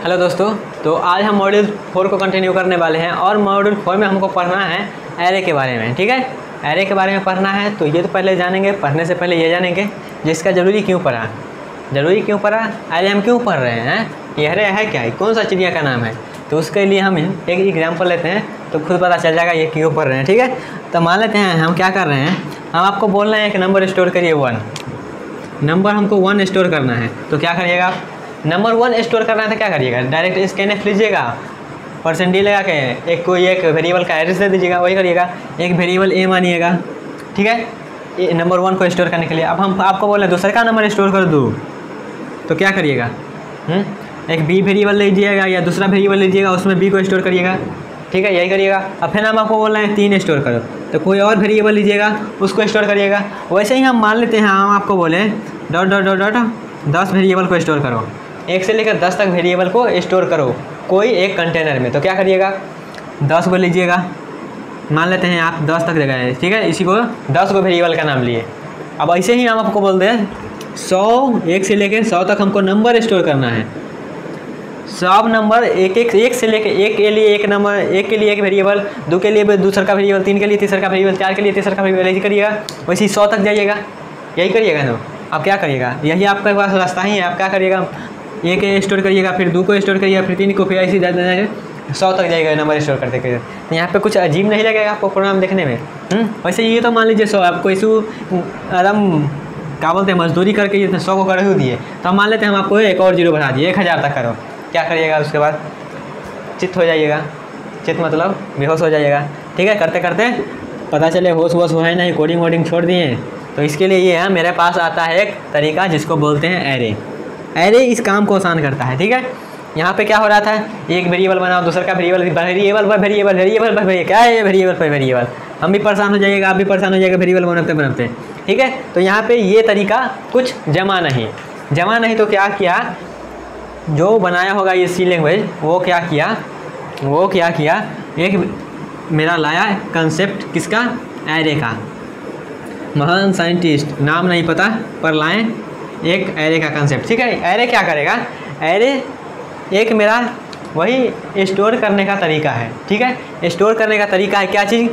Hello दोस्तों, तो आज हम मॉड्यूल 4 को कंटिन्यू करने वाले हैं और मॉड्यूल 4 में हमको पढ़ना है एरे के बारे में। ठीक है, एरे के बारे में पढ़ना है तो ये तो पहले जानेंगे, पढ़ने से पहले ये जानेंगे जिसका ज़रूरी क्यों पढ़ा, एरे हम क्यों पढ़ रहे हैं, ये एरे है क्या, कौन सा चिड़िया का नाम है। तो उसके लिए हम एक एग्जाम्पल लेते हैं तो खुद पता चल जाएगा ये क्यों पढ़ रहे हैं। ठीक है, तो मान लेते हैं हम क्या कर रहे हैं, हम आपको बोल रहे हैं एक नंबर स्टोर करिए 1 नंबर, हमको 1 स्टोर करना है। तो क्या करिएगा, नंबर 1 स्टोर करना है तो क्या करिएगा, डायरेक्ट स्कैनएफ लीजिएगा, % लगा के एक वेरिएबल का एड्रेस दे दीजिएगा, वही करिएगा, एक वेरिएबल ए मानिएगा। ठीक है, नंबर 1 को स्टोर करने के लिए। अब हम आपको बोले दूसरे का नंबर स्टोर कर दो तो क्या करिएगा, एक बी वेरिएबल लीजिएगा या दूसरा वेरिएबल लीजिएगा, उसमें बी को स्टोर करिएगा। ठीक है, यही करिएगा। अब फिर हम आपको बोल रहे हैं 3 स्टोर करो तो कोई और वेरिएबल लीजिएगा, उसको स्टोर करिएगा। वैसे ही हम मान लेते हैं, हम आपको बोले dot dot dot dot 10 variable को स्टोर करो, 1 से लेकर 10 तक वेरिएबल को स्टोर करो कोई एक कंटेनर में। तो क्या करिएगा, 10 को लीजिएगा, मान लेते हैं आप 10 तक जगह है। ठीक है, इसी को 10 को वेरिएबल का नाम लिए। अब ऐसे ही हम आपको बोलते हैं 100 1 से लेकर 100 तक हमको नंबर स्टोर करना है। सब नंबर एक से लेकर एक के लिए एक नंबर, एक के लिए एक वेरिएबल, 2 के लिए दूसरा का वेरिएबल, 3 के लिए तीसरा का वेरिएबल, 4 के लिए तीसरा का वेरिएबल, यही करिएगा। वैसे ही 100 तक जाइएगा, यही करिएगा ना। अब क्या करिएगा, यही आपके पास रास्ता ही है। आप क्या करिएगा, 1 स्टोर करिएगा, फिर 2 को स्टोर करिएगा, फिर 3 को, फिर ऐसे 100 तक जाएगा नंबर स्टोर करते करते। तो यहाँ पे कुछ अजीब नहीं लगेगा आपको प्रोग्राम देखने में। वैसे ये तो मान लीजिए 100, आपको इशू एकदम क्या बोलते हैं, मजदूरी करके ये 100 को कर ही दिए, तो हम मान लेते हैं हम आपको एक और 0 बढ़ा दिए, 1000 तक करो। क्या करिएगा, उसके बाद चित्त हो जाइएगा, चित्त मतलब बेहोश हो जाइएगा। ठीक है, करते करते पता चले होश वोश हो है नहीं, कोडिंग वोडिंग छोड़ दिए। तो इसके लिए ये है, मेरे पास आता है एक तरीका जिसको बोलते हैं एरे। एरे इस काम को आसान करता है। ठीक है, यहाँ पे क्या हो रहा था, एक वेरिएबल बनाओ, दूसरा का वेरिएबल क्या है, वेरिएबल पर वेरिएबल। हम भी परेशान हो जाइएगा, आप भी परेशान हो जाएगा वेरिएबल बनाते बनाते। ठीक है, तो यहाँ पे ये तरीका कुछ जमा नहीं तो क्या किया, जो बनाया होगा ये सी लैंग्वेज, वो क्या किया, एक मेरा लाया कंसेप्ट किसका, एरे का। महान साइंटिस्ट, नाम नहीं पता पर लाएं एक एरे का कंसेप्ट। ठीक है, एरे क्या करेगा, एरे एक मेरा वही स्टोर करने का तरीका है। ठीक है, स्टोर करने का तरीका है, क्या चीज़,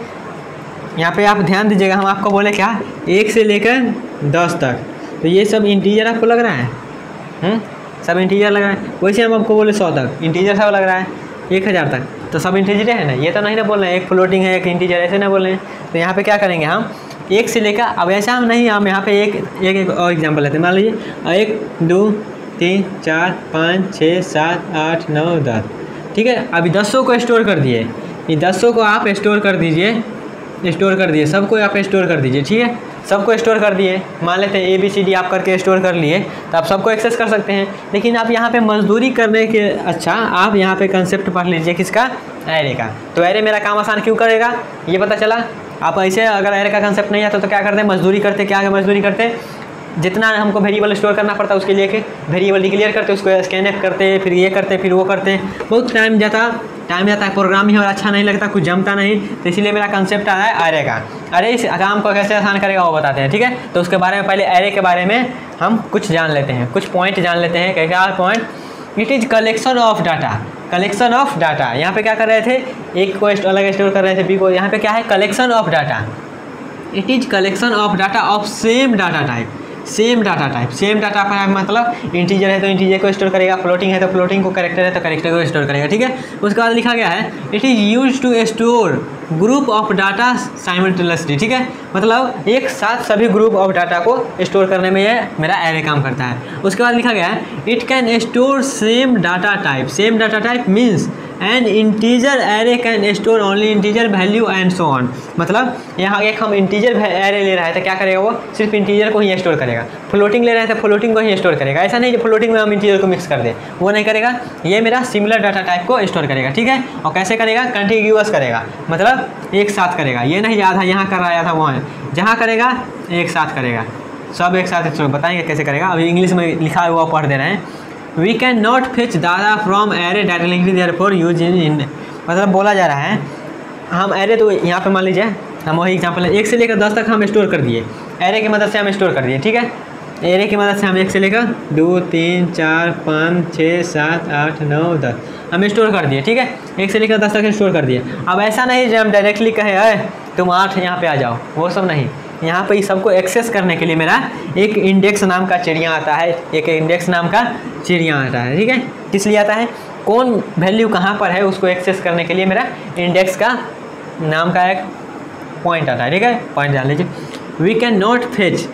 यहाँ पे आप ध्यान दीजिएगा, हम आपको बोले क्या, 1 से लेकर 10 तक, तो ये सब इंटीजर आपको लग रहा है, सब इंटीजर लग रहा है। वैसे हम आपको बोले 100 तक, इंटीजर सब लग रहा है, 1000 तक, तो सब इंटीजर है ना। ये तो नहीं ना बोल रहे हैं एक फ्लोटिंग है एक इंटीजर, ऐसे ना बोल रहे हैं। तो यहाँ पे क्या करेंगे हम, 1 से लेकर, अब ऐसा हम नहीं, हम यहाँ पे एक और एग्जाम्पल लेते हैं। मान लीजिए 1 2 3 4 5 6 7 8 9 10। ठीक है, अभी 10 को स्टोर कर दिए, ये 10 को आप स्टोर कर दिए, सबको आप स्टोर कर दीजिए। ठीक है, सबको स्टोर कर दिए, मान लेते हैं ABCD आप करके स्टोर कर लिए, तो आप सबको एक्सेस कर सकते हैं। लेकिन आप यहाँ पे मजदूरी करने के अच्छा आप यहाँ पे कंसेप्ट पढ़ लीजिए किसका, एरे का। तो एरे मेरा काम आसान क्यों करेगा, ये पता चला। आप ऐसे अगर एरे का कंसेप्ट नहीं आता तो क्या करते हैं, मजदूरी करते, जितना हमको वेरिएबल स्टोर करना पड़ता है उसके लिए वेरिएबल डिक्लेयर करते, उसको स्कैनएफ करते, फिर ये करते, फिर वो करते, बहुत टाइम जाता है, प्रोग्राम ही और अच्छा नहीं लगता, कुछ जमता नहीं। तो इसीलिए मेरा कंसेप्ट आ रहा है एरे का। अरे इस काम को कैसे आसान करेगा वो बताते हैं। ठीक है, तो उसके बारे में पहले एरे के बारे में हम कुछ जान लेते हैं, कुछ पॉइंट जान लेते हैं। क्या point, it is collection of data. यहाँ पे क्या कर रहे थे, एक को अलग स्टोर कर रहे थे, बी को, यहाँ पे क्या है, collection of data. It is collection of data of same data type मतलब इंटीजर है तो इंटीजर को स्टोर करेगा, फ्लोटिंग है तो फ्लोटिंग को, कैरेक्टर है तो कैरेक्टर को स्टोर करेगा। ठीक है, उसके बाद लिखा गया है it is use to store group of data simultaneously. ठीक है, मतलब एक साथ सभी ग्रुप ऑफ डाटा को स्टोर करने में ये मेरा एरे काम करता है। उसके बाद लिखा गया है it can store same data type means N integer array can store only integer value and so on. मतलब यहाँ एक हम इंटीजर एरे ले रहा है तो क्या करेगा, वो सिर्फ इंटीजर को ही स्टोर करेगा। फ्लोटिंग ले रहे हैं तो फ्लोटिंग को ही स्टोर करेगा। ऐसा नहीं कि फ्लोटिंग में हम इंटीजर को मिक्स कर दे, वो नहीं करेगा। ये मेरा सिमिलर डाटा टाइप को स्टोर करेगा। ठीक है, और कैसे करेगा, कंटिन्यूअस करेगा, मतलब एक साथ करेगा। ये नहीं आधा यहाँ कर रहा था वहाँ, जहाँ करेगा एक साथ करेगा, सब एक साथ बताएंगे कैसे करेगा। अभी इंग्लिश में लिखा हुआ पढ़ दे रहे हैं। We can not fetch data from array directly therefore use in, मतलब बोला जा रहा है हम एरे, तो यहाँ पे मान लीजिए हम वही एग्जांपल है, 1 से लेकर 10 तक हम स्टोर कर दिए, एरे की मदद से हम स्टोर कर दिए। ठीक है, एरे की मदद से हम 1 से लेकर 2 3 4 5 6 7 8 9 10 हम स्टोर कर दिए, ठीक है। 1 से लेकर 10 तक स्टोर कर दिए। अब ऐसा नहीं जो हम डायरेक्टली कहें अरे तुम 8 यहाँ पे आ जाओ, वो सब नहीं। यहाँ पे इस सबको एक्सेस करने के लिए मेरा एक इंडेक्स नाम का चिड़िया आता है, एक इंडेक्स नाम का चिड़िया आता है, ठीक है। किस लिए आता है, कौन वैल्यू कहाँ पर है उसको एक्सेस करने के लिए मेरा इंडेक्स का नाम का एक पॉइंट आता है, ठीक है। पॉइंट डाल लीजिए। We can not fetch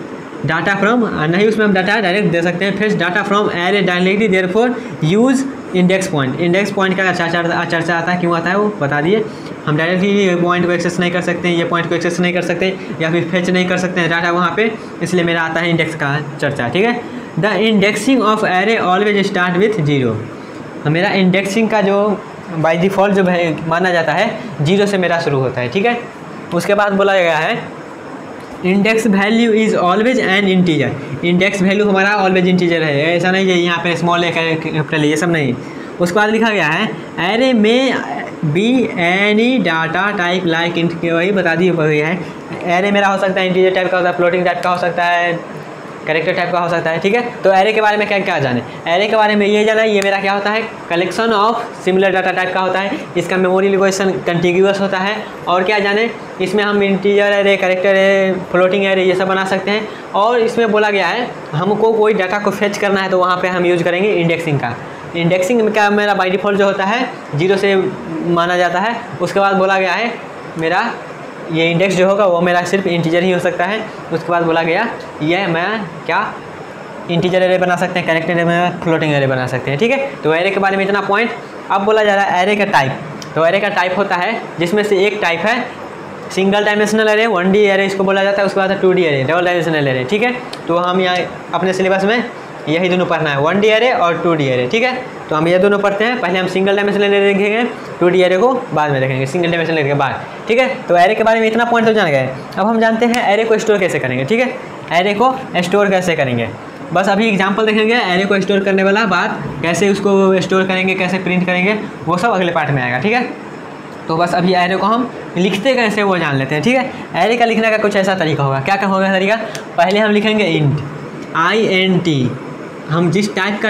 data from, नहीं उसमें हम डाटा डायरेक्ट दे सकते हैं। Fetch data from array directly, therefore use index point. Index point का चर्चा आता है, क्यों आता है वो बता दिए। हम डायरेक्टली ये पॉइंट को एक्सेस नहीं कर सकते, ये पॉइंट को एक्सेस नहीं कर सकते, या फिर फेच नहीं कर सकते हैं डाटा वहाँ पे, इसलिए मेरा आता है इंडेक्स का चर्चा, ठीक है। The indexing of array always start with 0। मेरा इंडेक्सिंग का जो बाय डिफ़ॉल्ट जो माना जाता है 0 से मेरा शुरू होता है, ठीक है। उसके बाद बोला गया है index value is always an integer. Index value हमारा ऑलवेज इंटीजर है, ऐसा नहीं है यहाँ पे स्मॉल है कैपिटल ये सब नहीं। उसके बाद लिखा गया है एरे में be any data type like int, वही बता दी हुई है। एरे मेरा हो सकता है इंटीजर टाइप का होता है, फ्लोटिंग टाइप का हो सकता है, कैरेक्टर टाइप का हो सकता है, ठीक है। तो एरे के बारे में क्या क्या जाने, एरे के बारे में ये जाना है, ये मेरा क्या होता है collection of similar data type का होता है। इसका मेमोरी लोकेशन कंटिग्यूअस होता है। और क्या जाने, इसमें हम integer array, character array, floating array ये सब बना सकते हैं। और इसमें बोला गया है हमको कोई डाटा को फेच करना है तो वहाँ पर हम यूज़ करेंगे इंडेक्सिंग का। इंडेक्सिंग का मेरा बाय डिफ़ॉल्ट जो होता है 0 से माना जाता है। उसके बाद बोला गया है मेरा ये इंडेक्स जो होगा वो मेरा सिर्फ इंटीजर ही हो सकता है। उसके बाद बोला गया ये मैं क्या इंटीजर एरे बना सकते हैं, कैरेक्टर एरे में फ्लोटिंग एरे बना सकते हैं, ठीक है। तो एरे के बारे में इतना पॉइंट। अब बोला जा रहा है एरे का टाइप। तो एरे का टाइप होता है जिसमें से एक टाइप है single dimensional array, 1D array इसको बोला जाता है। उसके बाद 2D array, double dimensional array, ठीक है। तो हम यहाँ अपने सिलेबस में यही दोनों पढ़ना है, 1D एरे और 2D एरे, ठीक है। तो हम ये दोनों पढ़ते हैं। पहले हम सिंगल डायमेंशनल एरे देखेंगे, 2D एरे को बाद में देखेंगे सिंगल डायमेंशनल एरे के बाद, ठीक है। तो एरे के बारे में इतना पॉइंट तो जान गए। अब हम जानते हैं एरे को स्टोर कैसे करेंगे, ठीक है। एरे को स्टोर कैसे करेंगे, बस अभी एग्जाम्पल देखेंगे। एरे को स्टोर करने वाला बात कैसे उसको स्टोर करेंगे, कैसे प्रिंट करेंगे, वो सब अगले पार्ट में आएगा, ठीक है। तो बस अभी एरे को हम लिखते कैसे वो जान लेते हैं, ठीक है। एरे का लिखने का कुछ ऐसा तरीका होगा, क्या होगा तरीका, पहले हम लिखेंगे इंट INT। हम जिस टाइप का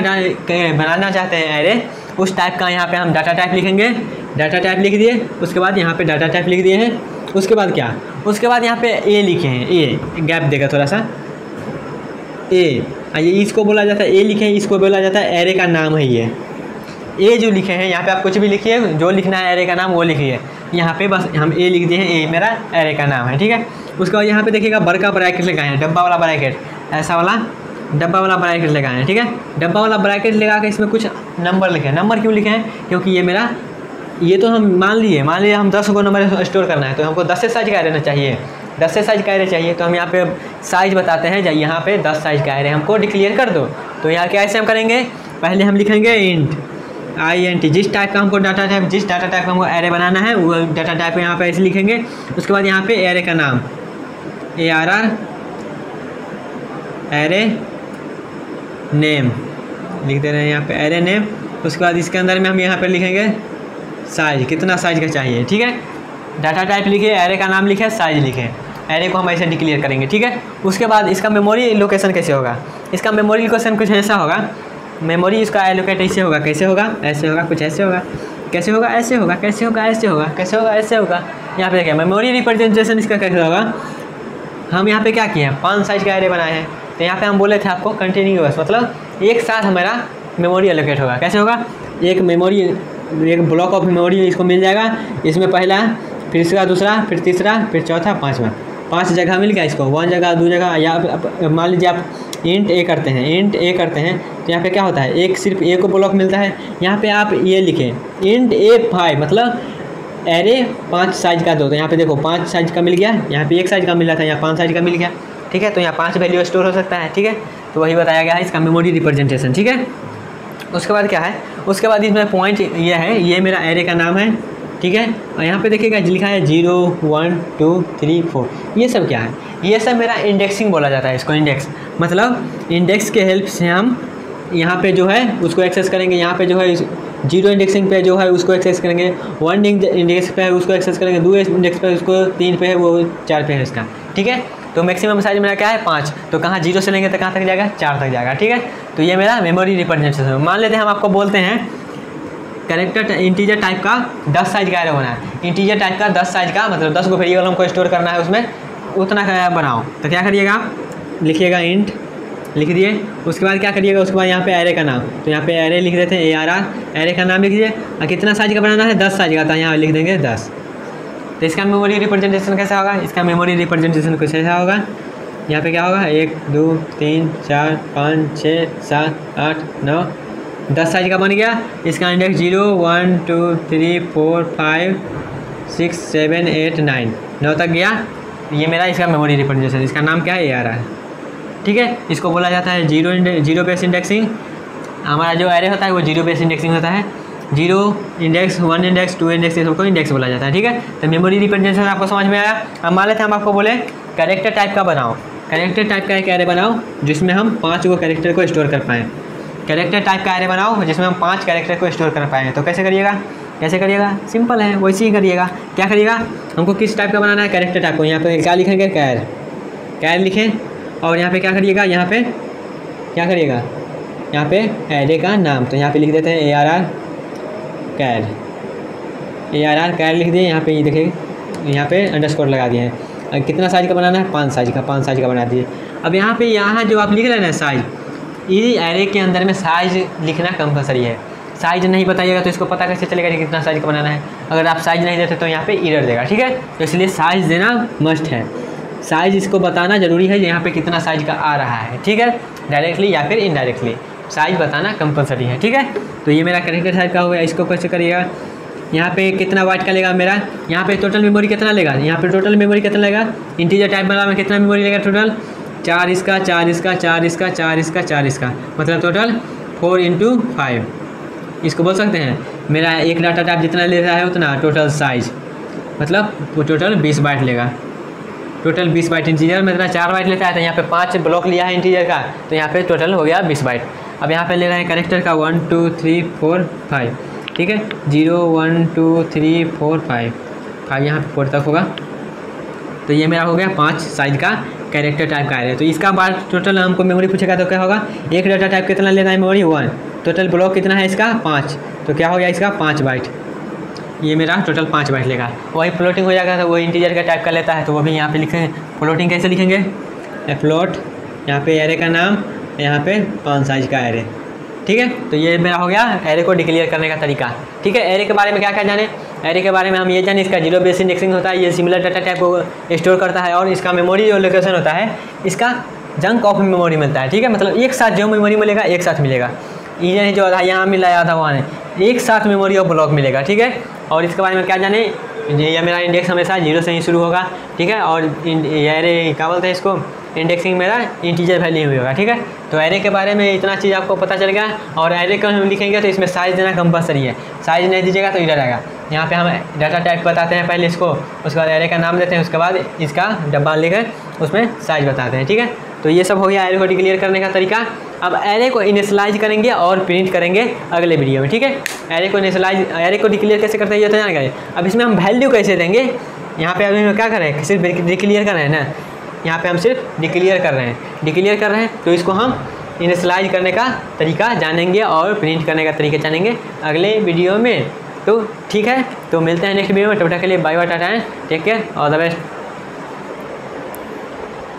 बनाना चाहते हैं एरे उस टाइप का यहाँ पे हम डाटा टाइप लिखेंगे। डाटा टाइप लिख दिए, उसके बाद यहाँ पे डाटा टाइप लिख दिए हैं। उसके बाद क्या, उसके बाद यहाँ पे ए लिखे हैं, ए गैप देगा थोड़ा सा, ए ये इसको बोला जाता है, ए लिखे हैं, इसको बोला जाता है एरे का नाम है ये। ए जो लिखे हैं यहाँ पे आप कुछ भी लिखिए, जो लिखना है एरे का नाम वो लिखिए। यहाँ पे बस हम ए लिख दिए हैं, ए मेरा एरे का नाम है, ठीक है। उसके बाद यहाँ पे देखिएगा बड़का ब्रैकेट लगाए हैं, डब्बा वाला ब्रैकेट, ऐसा वाला डब्बा वाला ब्रैकेट लगाए हैं, ठीक है। डब्बा वाला ब्रैकेट लगा के इसमें कुछ नंबर लिखे हैं। नंबर क्यों लिखे हैं, क्योंकि ये मेरा ये तो हम मान लिए हम 10 को नंबर स्टोर करना है, तो हमको 10 से साइज का एरे चाहिए, 10 से साइज का एरे चाहिए। तो हम यहाँ पे साइज बताते हैं, यहाँ पे 10 साइज का एरे हमको डिक्लेयर कर दो। तो यहाँ क्या ऐसे हम करेंगे, पहले हम लिखेंगे इंट INT, जिस टाइप का हमको डाटा टाइप, जिस डाटा टाइप का हमको एरे बनाना है वो डाटा टाइप यहाँ पे ऐसे लिखेंगे। उसके बाद यहाँ पे एरे का नाम ARR एरे नेम लिख दे रहे हैं यहाँ पे, एरे नेम। उसके बाद इसके अंदर में हम यहाँ पे लिखेंगे साइज, कितना साइज का चाहिए, ठीक है। डाटा टाइप लिखे, एरे का नाम लिखे, साइज लिखे, एरे को हम ऐसे डिक्लेयर करेंगे, ठीक है। उसके बाद इसका मेमोरी लोकेशन कैसे होगा, इसका मेमोरी लोकेशन कुछ ऐसा होगा। मेमोरी इसका एलोकेट ऐसे होगा, कैसे होगा, ऐसे होगा, कुछ ऐसे होगा, कैसे होगा, ऐसे होगा, कैसे होगा, ऐसे होगा, कैसे होगा, ऐसे होगा। यहाँ पे देखिए मेमोरी रिप्रेजेंटेशन इसका कैसे होगा। हम यहाँ पे क्या किए हैं, 5 साइज का एरे बनाए हैं। तो यहाँ पे हम बोले थे आपको कंटिन्यूअस, मतलब एक साथ हमारा मेमोरी एलोकेट होगा। कैसे होगा, एक मेमोरी, एक ब्लॉक ऑफ मेमोरी इसको मिल जाएगा। इसमें पहला, फिर इसका दूसरा, फिर तीसरा, फिर चौथा, पाँचवा, 5 जगह मिल गया इसको, 1 जगह 2 जगह। या मान लीजिए आप इंट ए करते हैं, इंट ए करते हैं, तो यहाँ पे क्या होता है, एक सिर्फ ए को ब्लॉक मिलता है। यहाँ पे आप ये लिखें इंट A5, मतलब एरे 5 साइज का दो। तो यहाँ पे देखो 5 साइज का मिल गया, यहाँ पे 1 साइज का मिल रहा था, यहाँ 5 साइज का मिल गया, ठीक है। तो यहाँ 5 वैल्यू स्टोर हो सकता है, ठीक है। तो वही बताया गया है इसका मेमोरी रिप्रेजेंटेशन, ठीक है। उसके बाद क्या है, उसके बाद इसमें पॉइंट ये है, ये मेरा एरे का नाम है, ठीक है। और यहाँ पे देखिएगा लिखा है 0 1 2 3 4, ये सब क्या है, ये सब मेरा इंडेक्सिंग बोला जाता है इसको। इंडेक्स मतलब इंडेक्स के हेल्प से हम यहाँ पे जो है उसको एक्सेस करेंगे। यहाँ पे जो है 0 इंडेक्सिंग पे जो है उसको एक्सेस करेंगे, 1 इंडेक्स पे है उसको एक्सेस करेंगे, 2 इंडेक्स पे उसको, 3 पे है वो 4 पे है इसका, ठीक है। तो मैक्सिमम साइज मेरा क्या है 5, तो कहाँ 0 से लेंगे तो कहाँ तक जाएगा 4 तक जाएगा, ठीक है। तो ये मेरा मेमोरी रिप्रेजेंटेशन। मान लेते हैं हम आपको बोलते हैं कैरेक्टर इंटीजर टाइप का 10 साइज का एरे होना है। इंटीजर टाइप का 10 साइज का मतलब 10 को वेरिएबल हमको स्टोर करना है, उसमें उतना का बनाओ। तो क्या करिएगा आप, लिखिएगा इंट, लिख दिए। उसके बाद क्या करिएगा, उसके बाद यहाँ पे एरे का नाम, तो यहाँ पे एरे लिख देते हैं ARR, एरे का नाम लिख दीजिए। और कितना साइज का बनाना है 10 साइज का, तो यहाँ लिख देंगे 10। तो इसका मेमोरी रिप्रेजेंटेशन कैसा होगा, इसका मेमोरी रिप्रेजेंटेशन कुछ ऐसा होगा। यहाँ पे क्या होगा 1 2 3 4 5 6 7 8 9 10 साइज का बन गया। इसका इंडेक्स 0 1 2 3 4 5 6 7 8 9 तक गया। ये मेरा इसका मेमोरी रिप्रेजेंटेशन, इसका नाम क्या है ARR, ठीक है। इसको बोला जाता है जीरो बेस इंडेक्सिंग। हमारा जो एरे होता है वो जीरो बेस इंडेक्सिंग होता है। 0 इंडेक्स 1 इंडेक्स 2 इंडेक्स ये सबको इंडेक्स बोला जाता है, ठीक है। तो मेमोरी रिप्रेजेंटेशन आपको समझ में आया। अब मान लेते हैं हम आपको बोले कैरेक्टर टाइप का बनाओ, कैरेक्टर टाइप का एक एरे बनाओ जिसमें हम 5 को कैरेक्टर को स्टोर कर पाएँ। कैरेक्टर टाइप का एरे बनाओ जिसमें हम 5 कैरेक्टर को स्टोर कर पाएँ। तो कैसे करिएगा, सिंपल है, वैसे ही करिएगा। क्या करिएगा, हमको किस टाइप का बनाना है, कैरेक्टर टाइप को। यहाँ पे क्या लिखेंगे, कैर लिखें। और यहाँ पे क्या करिएगा, यहाँ पे क्या करिएगा, यहाँ पे एरे का नाम, तो यहाँ पे लिख देते हैं ARR कैर लिख दिए। यहाँ पे ये देखिए, यहाँ पे अंडरस्कोर लगा दिए हैं। कितना साइज का बनाना है, 5 साइज का बना दिए। अब यहाँ पे जो आप लिख रहे हैं ना साइज, ये एरे के अंदर में साइज लिखना कंपलसरी है। साइज नहीं बताइएगा तो इसको पता कैसे चलेगा कि कितना साइज का बनाना है। अगर आप साइज नहीं देते तो यहाँ पे एरर देगा, ठीक है। तो इसलिए साइज देना मस्ट है, साइज इसको बताना जरूरी है यहाँ पे कितना साइज का आ रहा है, ठीक है। डायरेक्टली या फिर इनडायरेक्टली साइज बताना कंपलसरी है, ठीक है। तो ये मेरा कैरेक्टर टाइप का हो गया। इसको कैसे करिएगा, यहाँ पे कितना बाइट का लेगा मेरा, यहाँ पे टोटल मेमोरी कितना लेगा, यहाँ पे टोटल मेमोरी कितना लेगा, इंटीजर टाइप वाला में कितना मेमोरी लेगा टोटल, 4 इसका 4 इसका 4 इसका 4 इसका 4 इसका, मतलब टोटल 4 × 5। इसको बोल सकते हैं मेरा एक डाटा टाइप जितना ले रहा है उतना टोटल साइज, मतलब वो टोटल 20 बाइट लेगा। टोटल 20 बाइट इंटीजर में इतना 4 बाइट लेता है, तो यहाँ पे 5 ब्लॉक लिया है इंटीजर का, तो यहाँ पे टोटल हो गया 20 बाइट। अब यहाँ पे ले रहे हैं कैरेक्टर का 1 2 3 4 5, ठीक है। 0 1 2 3 4 5 यहाँ पे 4 तक होगा। तो ये मेरा हो गया 5 साइज का कैरेक्टर टाइप का एरे। तो इसका बाद टोटल हमको मेमोरी पूछेगा तो क्या होगा, एक डाटा टाइप कितना लेना है मेमोरी 1, टोटल ब्लॉक कितना है इसका 5, तो क्या हो गया इसका 5 बाइट। ये मेरा टोटल 5 बाइट लेगा। वही फ्लोटिंग हो जाएगा तो वो इंटीजर का टाइप का लेता है, तो वो भी यहाँ पे लिखेंगे। फ्लोटिंग कैसे लिखेंगे, फ्लोट, यहाँ पे एरे का नाम, यहाँ पे 5 साइज का एरे, ठीक है। तो ये मेरा हो गया एरे को डिक्लेयर करने का तरीका, ठीक है। एरे के बारे में क्या क्या जाने, एरे के बारे में हम ये जाने इसका जीरो बेस इंडेक्सिंग होता है, ये सिमिलर डाटा टाइप को स्टोर करता है। और इसका मेमोरी जो लोकेशन होता है, इसका जंक ऑफ मेमोरी मिलता है, ठीक है। मतलब एक साथ जो मेमोरी मिलेगा एक साथ मिलेगा, ये नहीं जो यहाँ मिल रहा था वहाँ नहीं, एक साथ मेमोरी और ब्लॉक मिलेगा, ठीक है। और इसके बारे में क्या जाने, ये मेरा इंडेक्स हमेशा 0 से ही शुरू होगा, ठीक है। और एरे क्या बोलते हैं इसको, इंडेक्सिंग मेरा इंटीजर वैल्यू होगा, ठीक है। तो एरे के बारे में इतना चीज़ आपको पता चल गया। और एरे को हम लिखेंगे तो इसमें साइज देना कंपलसरी है, साइज नहीं दीजिएगा तो इधर आएगा। यहाँ पे हम डाटा टाइप बताते हैं पहले इसको, उसके बाद एरे का नाम देते हैं, उसके बाद इसका डब्बा लेकर उसमें साइज बताते हैं, ठीक है। तो ये सब हो गया एरे को डिक्लेयर करने का तरीका। अब एरे को इनिशियलाइज करेंगे और प्रिंट करेंगे अगले वीडियो में, ठीक है। एरे को डिक्लेयर कैसे करते हैं ये तो जान गए। अब इसमें हम वैल्यू कैसे देंगे, यहाँ पे अभी क्या कर रहे हैं, सिर्फ डिक्लेयर कर रहे हैं ना, यहाँ पे हम सिर्फ डिक्लेयर कर रहे हैं। तो इसको हम इनिशियलाइज करने का तरीका जानेंगे और प्रिंट करने का तरीका जानेंगे अगले वीडियो में। तो ठीक है, तो मिलते हैं नेक्स्ट वीडियो में। तब तक के लिए bye bye, tata, take care, all the best.